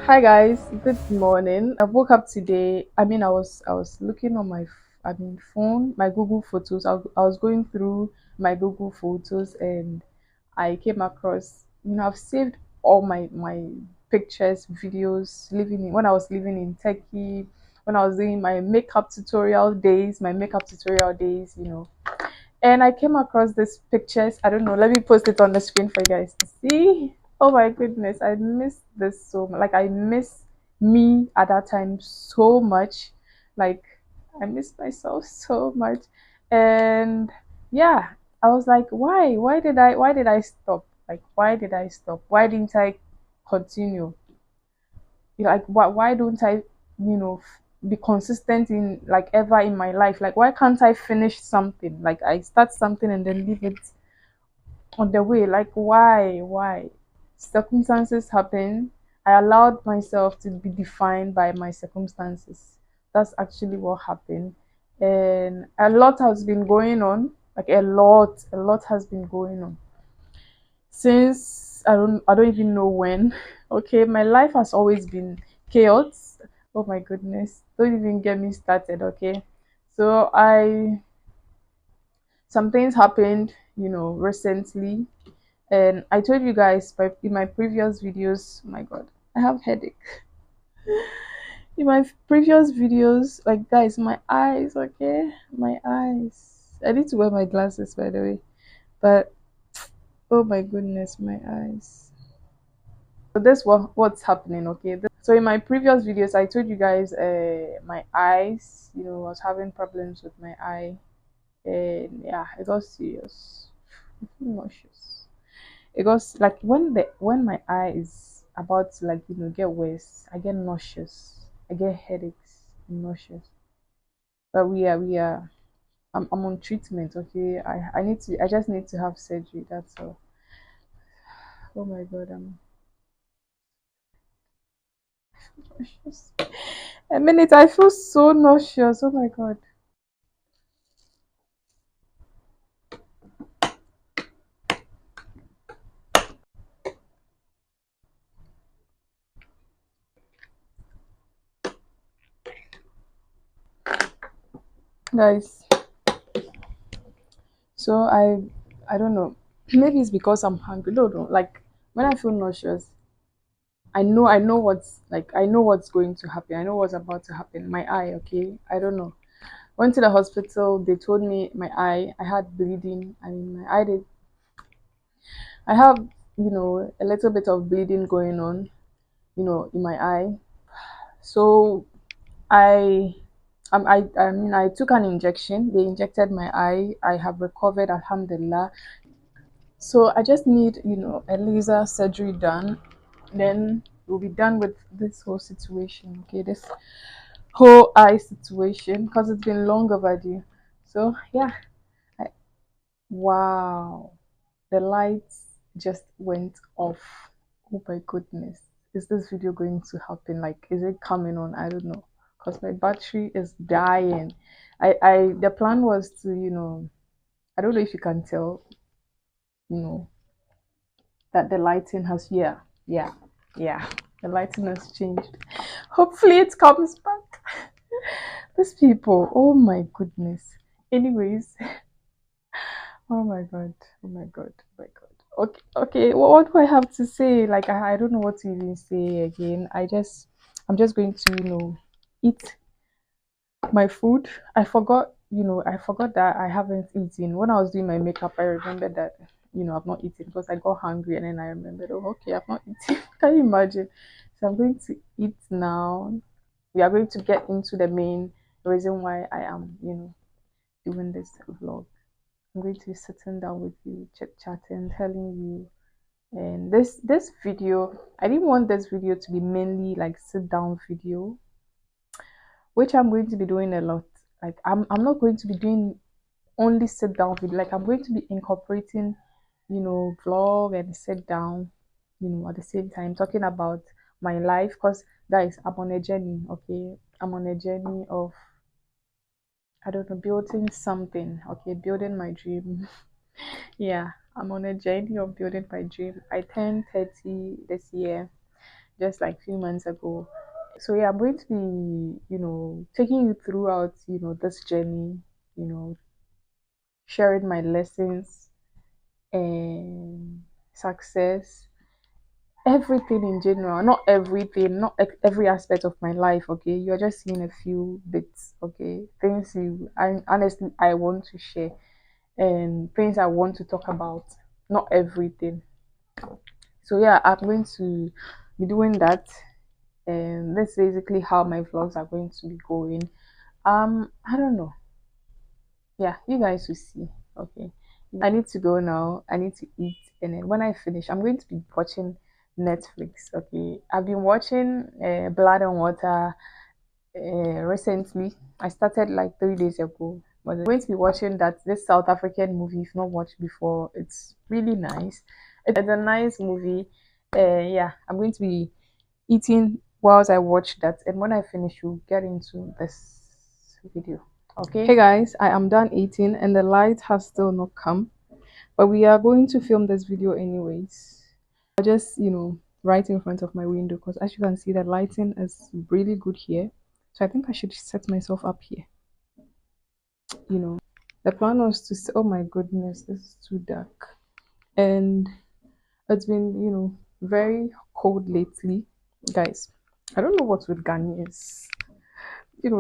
Hi guys, good morning. I woke up today. I was looking on my phone, my Google Photos. I was going through my Google Photos and I came across. I've saved all my pictures, videos living in when I was living in Turkey, when I was doing my makeup tutorial days, and I came across these pictures. I don't know. Let me post it on the screen for you guys to see. Oh my goodness, I miss this so much. Like I miss me at that time so much. Like I miss myself so much. And yeah, I was like, why? Why did I stop? Like why did I stop? Why didn't I continue? Like why don't I be consistent in like ever in my life? Like why can't I finish something? Like I start something and then leave it on the way. Like why circumstances happen. I allowed myself to be defined by my circumstances. That's actually what happened. And a lot has been going on. Like a lot has been going on since I don't even know when. Okay, my life has always been chaos. Oh my goodness. Don't even get me started, okay? So I some things happened, recently, and I told you guys in my previous videos, oh my god, I have headache. In my previous videos, like guys, my eyes, okay? My eyes. I need to wear my glasses by the way. But oh my goodness, my eyes. So that's what's happening, okay? So in my previous videos, I told you guys my eyes, I was having problems with my eye, and yeah, it got serious. I feel nauseous. It got like when my eye is about to like get worse, I get nauseous. I get headaches, nauseous. But we are. I'm on treatment, okay? I just need to have surgery. That's all. Oh my god, I'm nauseous. A minute, I feel so nauseous. Oh my god. Guys, so I don't know. Maybe it's because I'm hungry. No. Like when I feel nauseous, I know what's going to happen. I know what's about to happen. My eye, okay? I don't know. Went to the hospital, they told me my eye, I had bleeding. I mean my eye did I have, a little bit of bleeding going on, in my eye. So I I took an injection. They injected my eye. I have recovered, alhamdulillah. So I just need, a laser surgery done. Then we'll be done with this whole situation. Okay, this whole eye situation because it's been long overdue. So yeah, I, wow, the lights just went off. Oh my goodness, is this video going to happen? Like, is it coming on? I don't know, because my battery is dying. The plan was to, I don't know if you can tell, you know, that the lighting has, yeah, the lighting has changed. Hopefully, it comes back. These people, oh my goodness. Anyways, oh my god, oh my god, oh my god. Okay, what do I have to say? Like, I don't know what to even say again. I'm just going to, eat my food. I forgot that I haven't eaten. When I was doing my makeup, I remembered that, I've not eaten because I got hungry and then I remembered, oh, okay, I've not eaten. Can you imagine? So I'm going to eat now. We are going to get into the main reason why I am, doing this vlog. I'm going to be sitting down with you, chit chatting, telling you. And this video, I didn't want this video to be mainly like sit down video, which I'm going to be doing a lot. Like I'm not going to be doing only sit down video. Like I'm going to be incorporating, vlog and sit down, at the same time talking about my life. Because guys, I'm on a journey. Okay, I'm on a journey of I don't know building something. Okay, building my dream. Yeah, I'm on a journey of building my dream. I turned 30 this year, just like few months ago. So yeah, I'm going to be, taking you throughout, this journey, you know, sharing my lessons and success, everything in general, not everything, not every aspect of my life. Okay, you're just seeing a few bits. Okay, things I honestly I want to share and things I want to talk about, not everything. So yeah, I'm going to be doing that, and that's basically how my vlogs are going to be going. I don't know. Yeah, you guys will see. Okay, I need to go now. I need to eat, and then when I finish, I'm going to be watching Netflix. Okay, I've been watching Blood and Water recently. I started like 3 days ago. But I'm going to be watching that this South African movie. If not watched before, it's really nice. It's a nice movie. Yeah, I'm going to be eating whilst I watch that, and when I finish, we'll get into this video. Okay. Hey guys, I am done eating, and the light has still not come, but we are going to film this video anyways. I just, right in front of my window because as you can see, the lighting is really good here. So I think I should set myself up here. The plan was to say, oh my goodness, this is too dark. And it's been, very cold lately. Guys, I don't know what's with Ghanaians.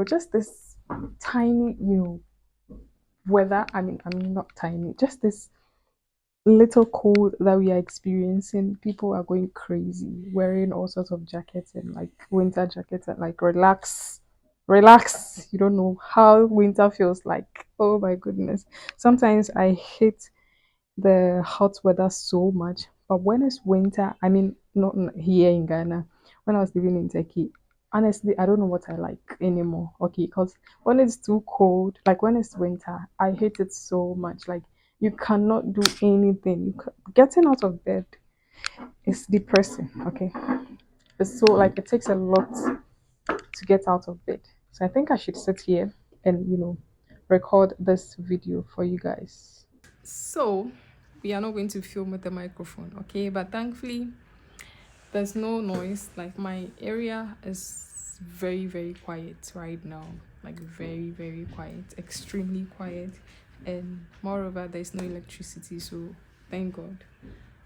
Just this tiny, weather. I mean, not tiny, just this little cold that we are experiencing. People are going crazy, wearing all sorts of jackets and like winter jackets and like relax, relax. You don't know how winter feels like. Oh my goodness. Sometimes I hate the hot weather so much. But when it's winter, I mean, not here in Ghana, when I was living in Turkey, honestly, I don't know what I like anymore. Okay, because when it's too cold, like when it's winter, I hate it so much. Like you cannot do anything. Getting out of bed is depressing. Okay, it's so like it takes a lot to get out of bed. So I think I should sit here and record this video for you guys. So we are not going to film with the microphone, okay? But thankfully there's no noise. Like my area is very, very quiet right now. Like very, very quiet, extremely quiet. And moreover, there's no electricity, so thank God.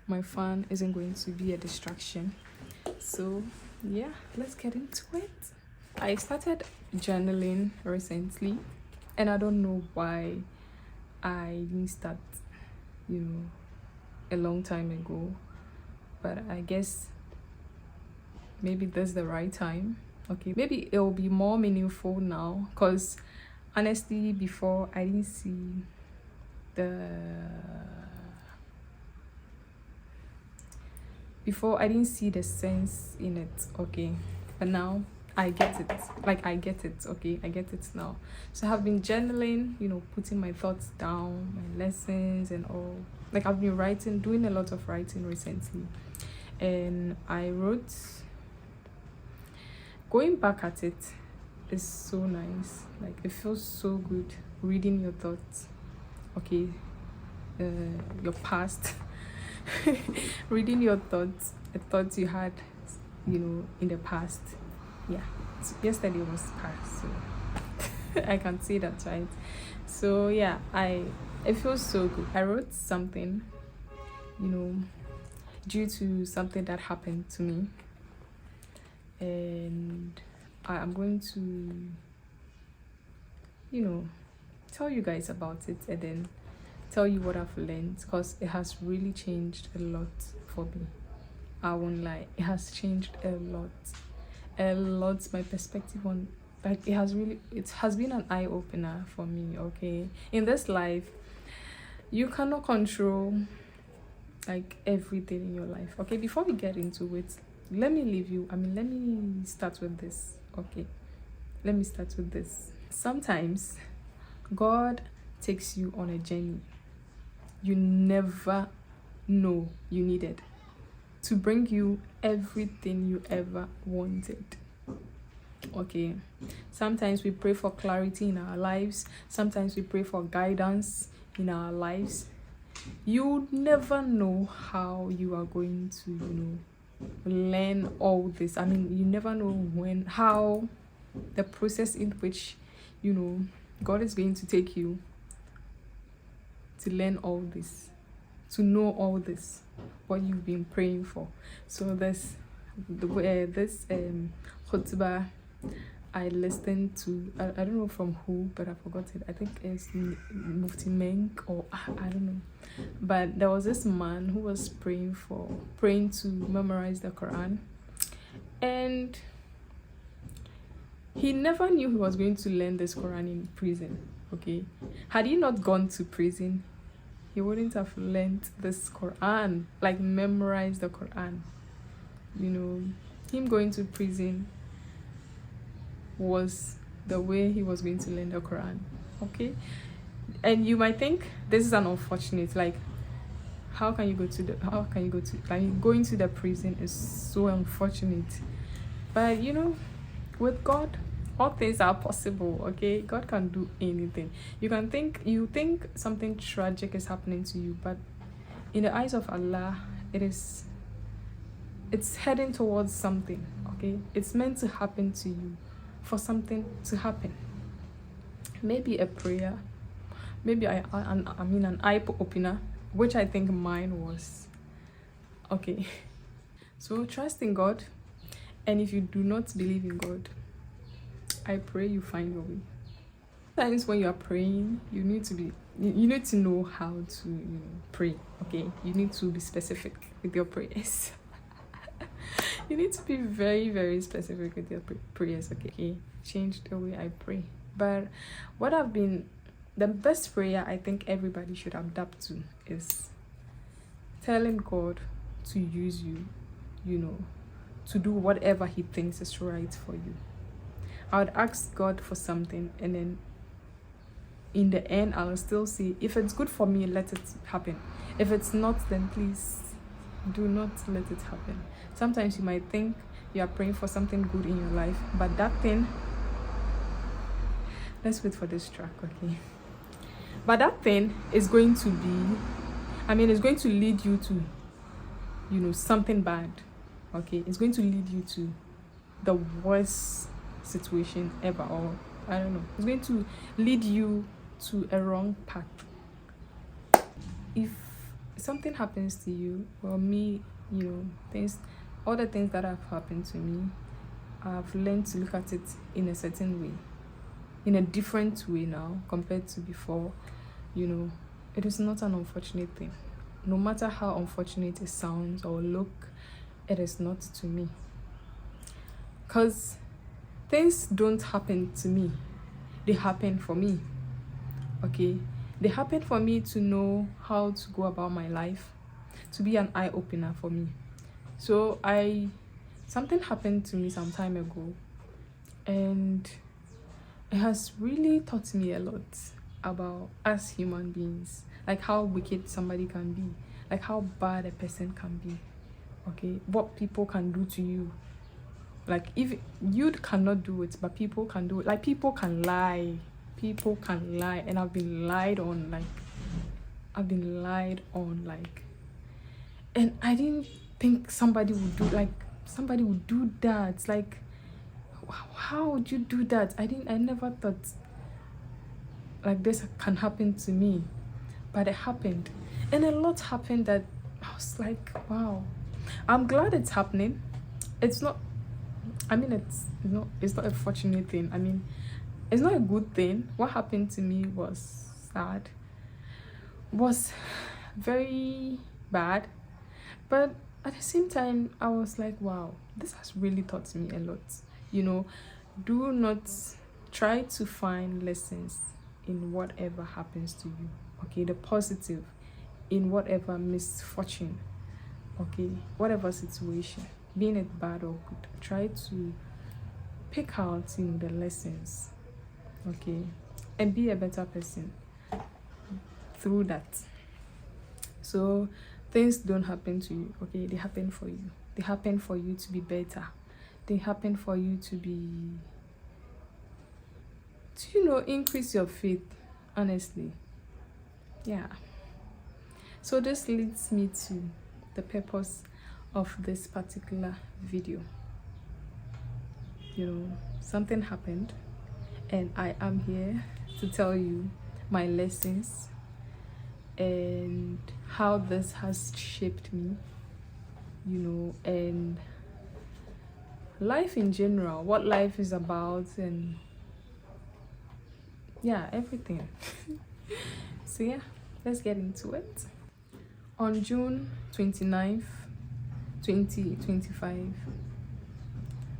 My fan isn't going to be a distraction. So yeah, let's get into it. I started journaling recently, and I don't know why I didn't start, a long time ago, but I guess maybe that's the right time. Okay, maybe it'll be more meaningful now because honestly, before I didn't see the sense in it. Okay, but now I get it. Like I get it. Okay, I get it now. So I've been journaling, putting my thoughts down, my lessons and all. Like I've been writing, doing a lot of writing recently, and I wrote. Going back at it is so nice. Like it feels so good reading your thoughts. Okay, your past, reading your thoughts, the thoughts you had, in the past. Yeah, so yesterday was past, so I can say that, right? So yeah, it feels so good. I wrote something, due to something that happened to me, and I am going to tell you guys about it and then tell you what I've learned, because it has really changed a lot for me. I won't lie, it has changed a lot. My perspective on, like, it has been an eye-opener for me. Okay, in this life you cannot control like everything in your life. Okay, before we get into it, let me start with this. Okay, let me start with this. Sometimes God takes you on a journey you never know you needed to bring you everything you ever wanted. Okay, sometimes we pray for clarity in our lives, sometimes we pray for guidance in our lives. You never know how you are going to learn all this. I mean, you never know how the process in which, God is going to take you to learn all this, to know all this, what you've been praying for. So this khutbah I listened to, I don't know from who, but I forgot it. I think it's Mufti Menk, or I don't know. But there was this man who was praying to memorize the Quran. And he never knew he was going to learn this Quran in prison, okay? Had he not gone to prison, he wouldn't have learned this Quran, like memorized the Quran. Him going to prison was the way he was going to learn the Quran, okay? And you might think this is an unfortunate, like, how can you go to like, going to the prison is so unfortunate. But with God, all things are possible, okay? God can do anything. You think something tragic is happening to you, but in the eyes of Allah, it's heading towards something, okay? It's meant to happen to you for something to happen. Maybe a prayer, maybe an eye opener, which I think mine was, okay? So trust in God, and if you do not believe in God, I pray you find your way. Sometimes when you are praying, you need to know how to pray, okay? You need to be specific with your prayers. You need to be very, very specific with your prayers, okay? Change the way I pray. But the best prayer I think everybody should adapt to is telling God to use you, to do whatever he thinks is right for you. I would ask God for something, and then in the end, I'll still say, if it's good for me, let it happen. If it's not, then please do not let it happen. Sometimes you might think you are praying for something good in your life, but that thing, let's wait for this track, okay? But that thing is going to it's going to lead you to, something bad, okay? It's going to lead you to the worst situation ever, or I don't know. It's going to lead you to a wrong path. If something happens to you, or me, all the things that have happened to me, I've learned to look at it in a certain way, in a different way now compared to before. It is not an unfortunate thing. No matter how unfortunate it sounds or look, it is not to me. Because things don't happen to me, they happen for me, okay? They happen for me to know how to go about my life, to be an eye-opener for me. So something happened to me some time ago, and it has really taught me a lot about us human beings, like how wicked somebody can be, like how bad a person can be, okay? What people can do to you. Like, if you cannot do it, but people can do it. Like, people can lie, and I've been lied on, and I didn't think somebody would do that. Like, how would you do that? I never thought like this can happen to me, but it happened, and a lot happened that I was like, wow. I'm glad it's happening. It's not a fortunate thing. It's not a good thing. What happened to me was sad, was very bad, but at the same time I was like, wow, this has really taught me a lot. Do not try to find lessons in whatever happens to you, okay? The positive in whatever misfortune, okay? Whatever situation, being it bad or good, try to pick out the lessons, okay, and be a better person through that. So things don't happen to you, okay? They happen for you. They happen for you to be better. They happen for you to increase your faith, honestly. Yeah. So this leads me to the purpose of this particular video. Something happened, and I am here to tell you my lessons and how this has shaped me, and life in general, what life is about, and yeah, everything. So yeah, let's get into it. On June 29th, 2025,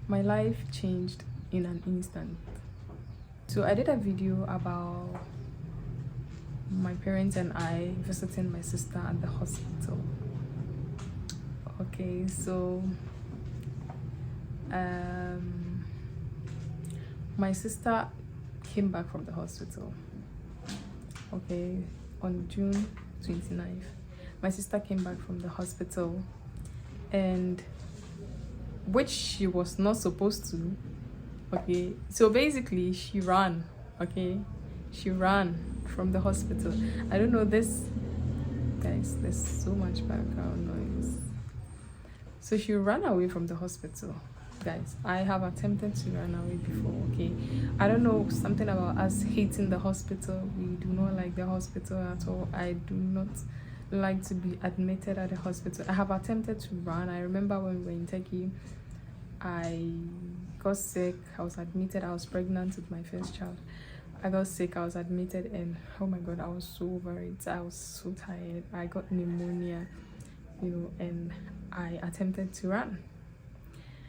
my life changed in an instant. So I did a video about my parents and I visiting my sister at the hospital. Okay, so my sister came back from the hospital. Okay, on June 29th, my sister came back from the hospital, and which she was not supposed to. Okay, so basically she ran. Okay, she ran from the hospital. I don't know this, guys, there's so much background noise. So she ran away from the hospital. Guys, I have attempted to run away before. Okay, I don't know, something about us hating the hospital. We do not like the hospital at all. I do not like to be admitted at the hospital. I have attempted to run. I remember when we were in Turkey, I got sick. I was admitted. I was pregnant with my first child. I got sick. I was admitted, and oh my god, I was so worried. I was so tired. I got pneumonia, and I attempted to run.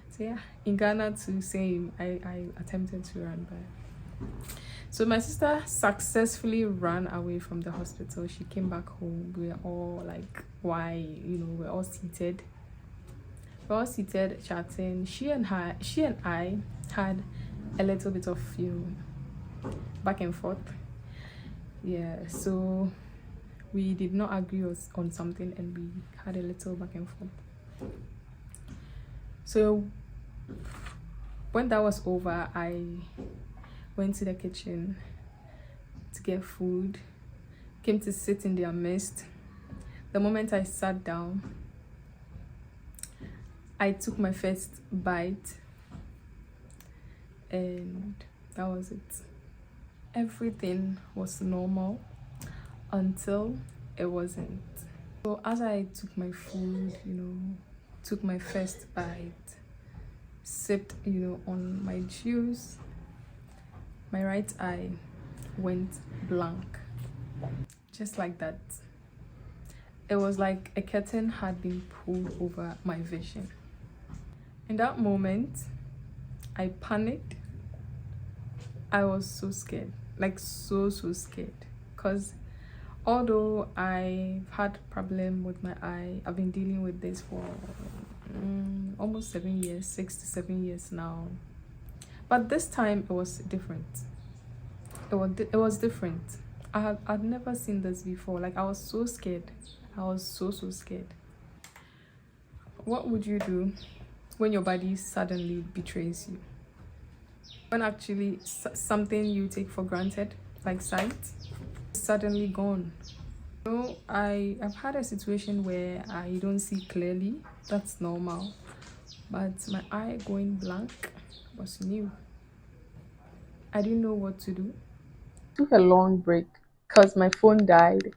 So yeah, in Ghana too, same. I attempted to run, but so my sister successfully ran away from the hospital. She came back home. We were all like, why? We're all seated. We're all seated chatting. She and I had a little bit of back and forth. Yeah, so we did not agree on something, and we had a little back and forth. So when that was over, I went to the kitchen to get food, came to sit in their midst. The moment I sat down, I took my first bite, and that was it. Everything was normal until it wasn't. So as I took my food, took my first bite, sipped, on my juice, my right eye went blank. Just like that. It was like a curtain had been pulled over my vision. In that moment, I panicked. I was so scared, like so scared, because although I've had problem with my eye, I've been dealing with this for almost 7 years, 6 to 7 years now. But this time it was different. It was different. I'd never seen this before. Like, I was so scared. I was so scared. What would you do when your body suddenly betrays you? When actually something you take for granted, like sight, is suddenly gone. I've had a situation where I don't see clearly. That's normal. But my eye going blank was new. I didn't know what to do. Took a long break because my phone died,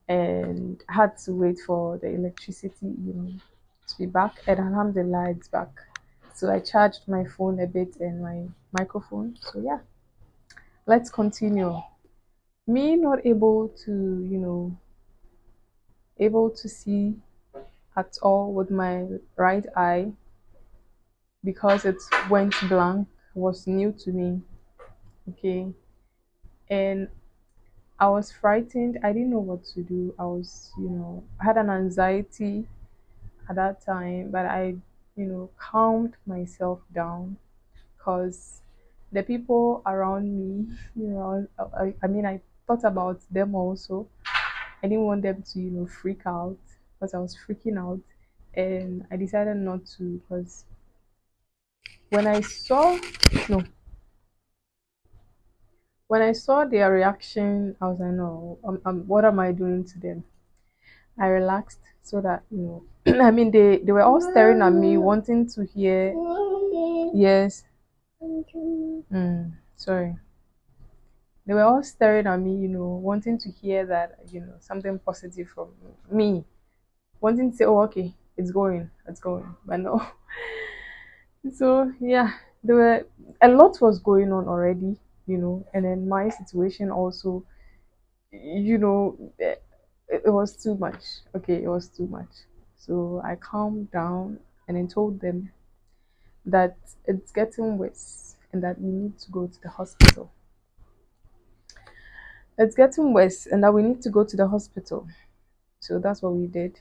and I had to wait for the electricity, to be back. And alhamdulillah, it's back. So I charged my phone a bit and my microphone. So yeah, let's continue. Me not able to, able to see at all with my right eye because it went blank was new to me. Okay. And I was frightened. I didn't know what to do. I was, I had an anxiety at that time, but I, calmed myself down because the people around me, I mean, I thought about them also. I didn't want them to, freak out because I was freaking out, and I decided not to because when I saw, no, when I saw their reaction, I was like, no, what am I doing to them? I relaxed, so that I mean, they were all staring at me, wanting to hear. Yes. Sorry. They were all staring at me, wanting to hear that, something positive from me, wanting to say, oh, okay, it's going, but no. So yeah, there were a lot was going on already, and then my situation also, it was too much. Okay, it was too much. So I calmed down and then told them that it's getting worse and that we need to go to the hospital. It's getting worse and that we need to go to the hospital. So that's what we did.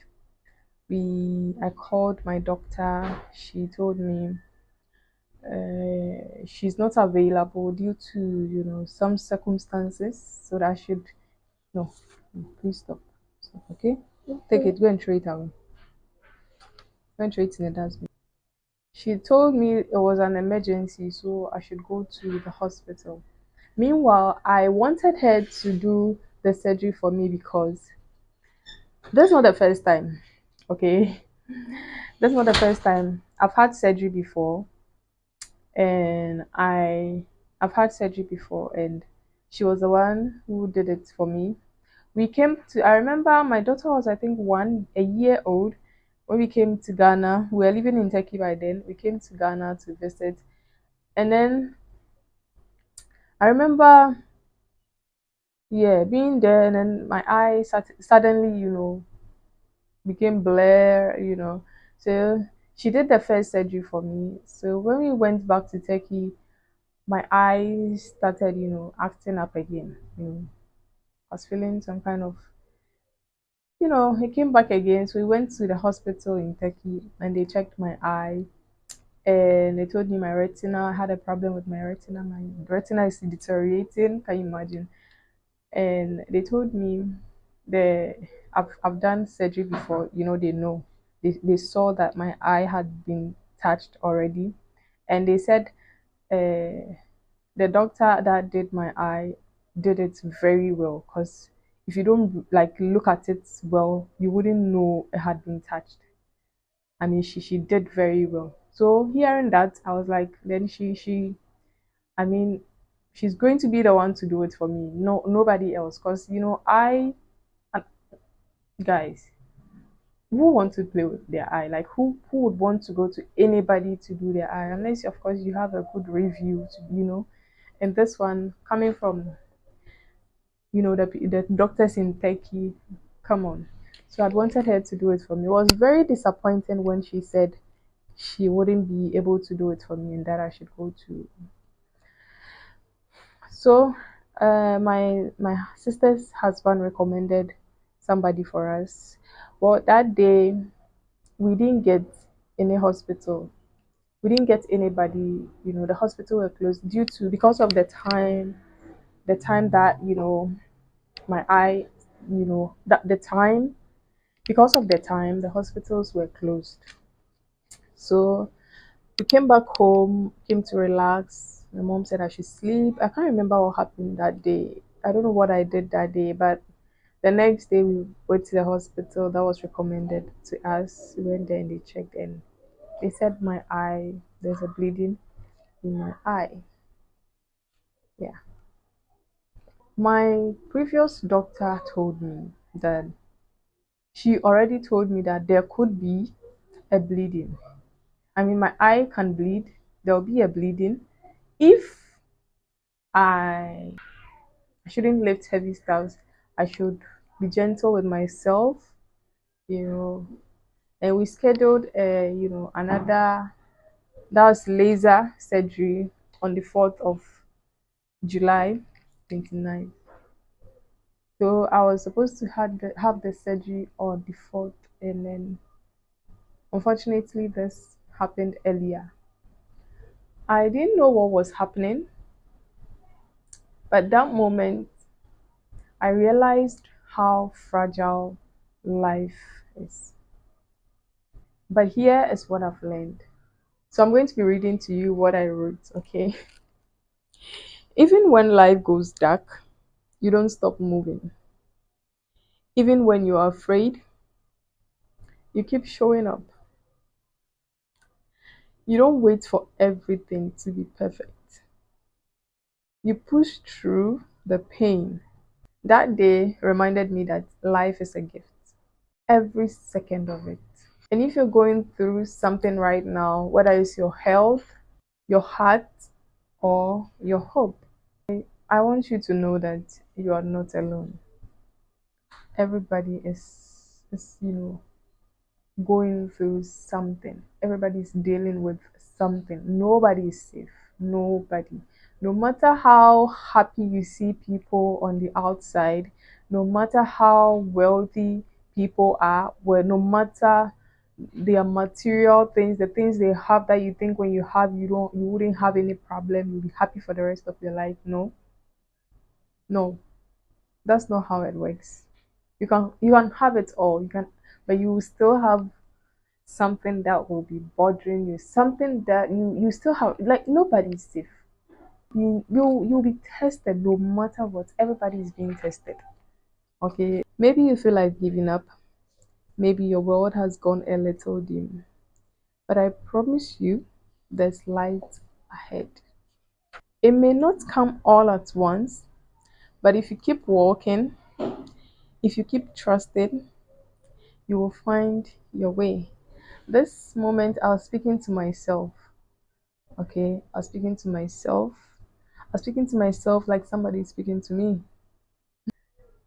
I called my doctor. She told me she's not available due to some circumstances. So that I should no, please stop. Stop, okay? Take it. Go and throw it away. Go and throw it in the dustbin. She told me it was an emergency, so I should go to the hospital. Meanwhile, I wanted her to do the surgery for me because that's not the first time. Okay, that's not the first time. I've had surgery before, and I've had surgery before, and she was the one who did it for me. I remember my daughter was, I think, a year old when we came to Ghana. We were living in Turkey by then. We came to Ghana to visit. And then I remember, yeah, being there, and then my eyes suddenly, became blur. So she did the first surgery for me. So when we went back to Turkey, my eyes started, acting up again. I was feeling some kind of, he came back again. So we went to the hospital in Turkey and they checked my eye and they told me my retina, I had a problem with my retina. My retina is deteriorating. Can you imagine? And they told me I've done surgery before, they know. They saw that my eye had been touched already. And they said the doctor that did my eye did it very well because if you don't like look at it well, you wouldn't know it had been touched. I mean, she did very well. So hearing that, I was like, then I mean, she's going to be the one to do it for me. No, nobody else. Because uh, guys, who want to play with their eye? Like, who would want to go to anybody to do their eye? Unless, of course, you have a good review, And this one coming from, the doctors in Turkey, come on. So I wanted her to do it for me. It was very disappointing when she said she wouldn't be able to do it for me and that I should go to. So my sister's husband recommended somebody for us. Well, that day we didn't get any hospital. We didn't get anybody. The hospital were closed due to because of the time that my eye, that the time because of the time the hospitals were closed. So we came back home, came to relax. My mom said I should sleep. I can't remember what happened that day. I don't know what I did that day, but the next day we went to the hospital that was recommended to us. We went there and they checked and they said there's a bleeding in my eye. Yeah. My previous doctor told me that she already told me that there could be a bleeding. I mean, my eye can bleed. There will be a bleeding if I I shouldn't lift heavy stuffs. I should be gentle with myself, you know. And we scheduled, another that was laser surgery on the 4th of July, 29. So I was supposed to have the surgery on the 4th, and then unfortunately this happened earlier. I didn't know what was happening, but that moment I realized how fragile life is. But here is what I've learned. So I'm going to be reading to you what I wrote, okay? Even when life goes dark, you don't stop moving. Even when you're afraid, You keep showing up. You don't wait for everything to be perfect. You push through the pain. That day reminded me that life is a gift, every second of it. And if you're going through something right now, whether it's your health, your heart, or your hope, I want you to know that you are not alone. Everybody is going through something. Everybody's dealing with something. Nobody is safe. Nobody. No matter how happy you see people on the outside, no matter how wealthy people are, well, no matter their material things, the things they have that you think when you have you wouldn't have any problem, you'll be happy for the rest of your life. No, no, that's not how it works. You can have it all. You can, but you will still have something that will be bothering you, something that you still have, like nobody's safe. You'll be tested no matter what. Everybody is being tested. Okay, maybe you feel like giving up. Maybe your world has gone a little dim, but I promise you there's light ahead. It may not come all at once, but if you keep walking, if you keep trusting, you will find your way. This moment I was speaking to myself. Okay, I was speaking to myself. I was speaking to myself like somebody is speaking to me.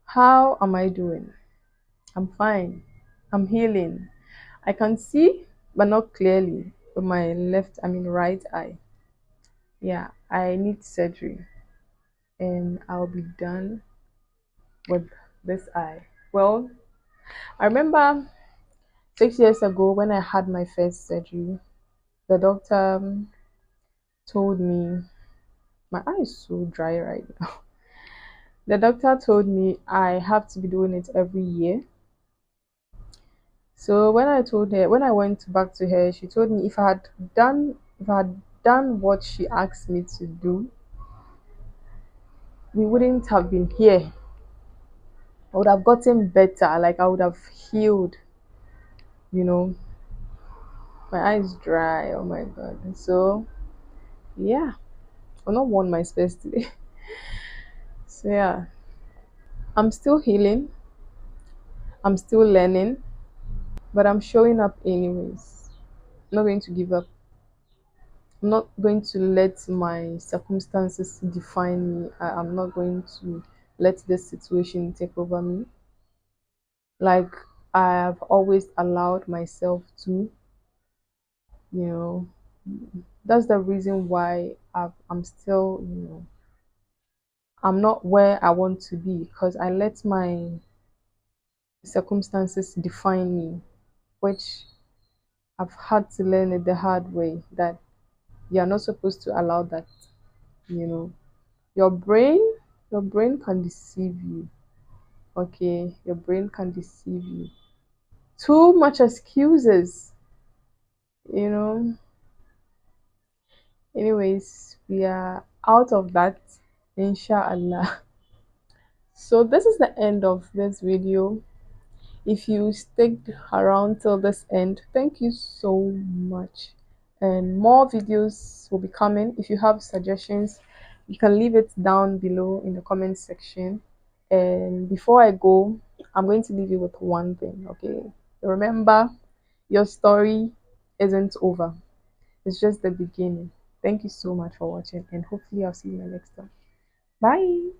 How am I doing? I'm fine. I'm healing. I can see, but not clearly, with my right eye. Yeah, I need surgery and I'll be done with this eye. Well, I remember 6 years ago when I had my first surgery, the doctor told me, my eye is so dry right now. The doctor told me I have to be doing it every year. So when I went back to her, she told me if I had done what she asked me to do, we wouldn't have been here. I would have gotten better, like I would have healed, you know. My eyes dry, oh my god. So yeah, I've not worn my space today. So yeah, I'm still healing, I'm still learning, but I'm showing up anyways. I'm not going to give up. I'm not going to let my circumstances define me. I'm not going to let this situation take over me. Like I have always allowed myself to, you know. That's the reason why I'm still, I'm not where I want to be because I let my circumstances define me, which I've had to learn it the hard way that you're not supposed to allow that, you know. Your brain, your brain can deceive you. Okay, your brain can deceive you. Too much excuses, you know. Anyways, we are out of that, inshallah. So this is the end of this video. If you stick around till this end, thank you so much. And more videos will be coming. If you have suggestions, you can leave it down below in the comment section. And before I go, I'm going to leave you with one thing, okay? Remember, your story isn't over. It's just the beginning. Thank you so much for watching, and hopefully I'll see you in the next one. Bye.